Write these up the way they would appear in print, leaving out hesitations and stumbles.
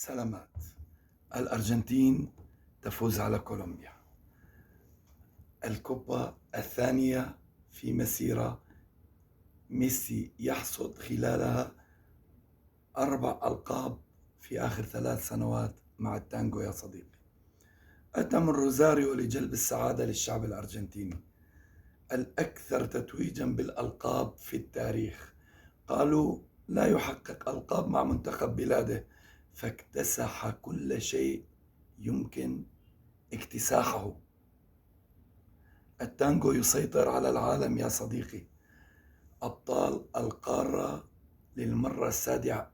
سلامات. الأرجنتين تفوز على كولومبيا. الكوبا الثانية في مسيرة ميسي يحصد خلالها 4 ألقاب في آخر 3 سنوات مع التانجو يا صديقي. أتى من روزاريو لجلب السعادة للشعب الأرجنتيني الأكثر تتويجا بالألقاب في التاريخ. قالوا لا يحقق ألقاب مع منتخب بلاده، فاكتسح كل شيء يمكن اكتساحه. التانجو يسيطر على العالم يا صديقي. أبطال القارة للمرة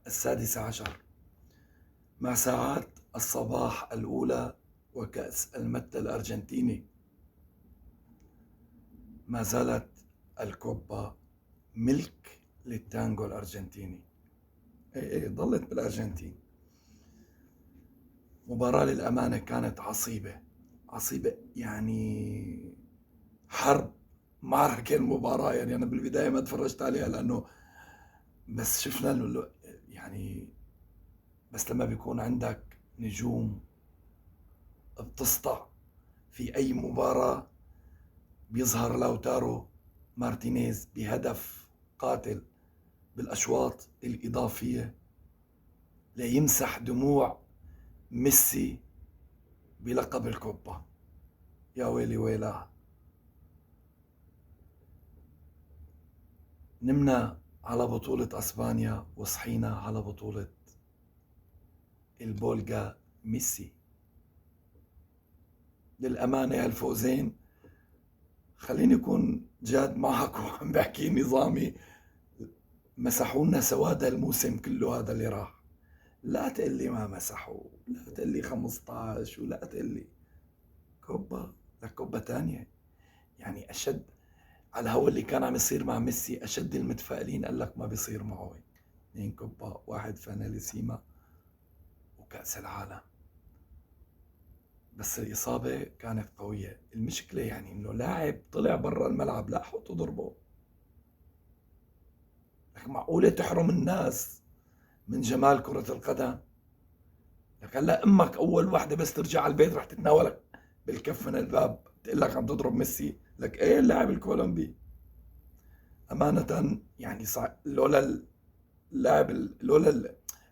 السادسة عشر، مع ساعات الصباح الأولى وكأس المتة الأرجنتيني. ما زالت الكوبا ملك للتانجو الأرجنتيني. ظلت بالأرجنتين. مباراة للأمانة كانت عصيبة يعني حرب، معركة المباراة. يعني أنا بالبداية ما تفرجت عليها لأنه بس شفنا يعني بس لما بيكون عندك نجوم بتسطع في أي مباراة، بيظهر لوتارو مارتينيز بهدف قاتل بالأشواط الإضافية ليمسح دموع ميسي بلقب الكوبا. يا ويلي ويلاه. نمنا على بطولة أسبانيا وصحينا على بطولة البولغا ميسي. للأمانة هالفوزين، خليني أكون جاد معك وعم بحكي نظامي، مسحوا لنا سواد الموسم كله هذا اللي راح. لا تقلي ما مسحوا، لا تقلي 15، ولا تقلي كوبا. لك كوبا تانية يعني أشد على الهوا. اللي كان عم يصير مع ميسي أشد المتفائلين قال لك ما بيصير معه هيك. 2 كوبا، 1 فانيليسيما، وكأس العالم. بس الإصابة كانت قوية. المشكلة يعني إنه لاعب طلع برا الملعب لا حطوا ضربه. لك معقولة تحرم الناس من جمال كرة القدم؟ لك هلا أمك أول واحدة بس ترجع على البيت رح تتناولك بالكف من الباب تقول لك عم تضرب ميسي. لك إيه اللاعب الكولومبي؟ أمانة يعني لولا اللاعب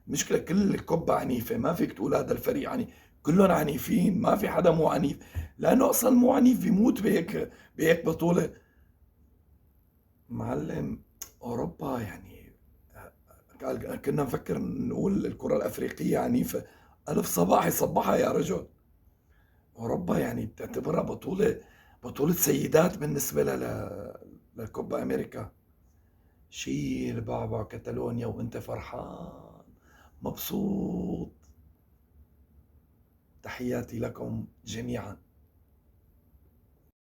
المشكلة كل الكوبا عنيفة. ما فيك تقول هذا الفريق عني، كلهم عنيفين، ما في حدا مو عنيف. لأنه أصلا مو عنيف بيموت بهيك بطولة. معلم، أوروبا يعني كنا نفكر نقول الكرة الأفريقية عنيفة. ألف صباحي صباحها يا رجل. أوروبا يعني بتعتبرها بطولة سيدات بالنسبة لكوبا أمريكا. شيل بعبع كتالونيا وانت فرحان مبسوط. تحياتي لكم جميعا.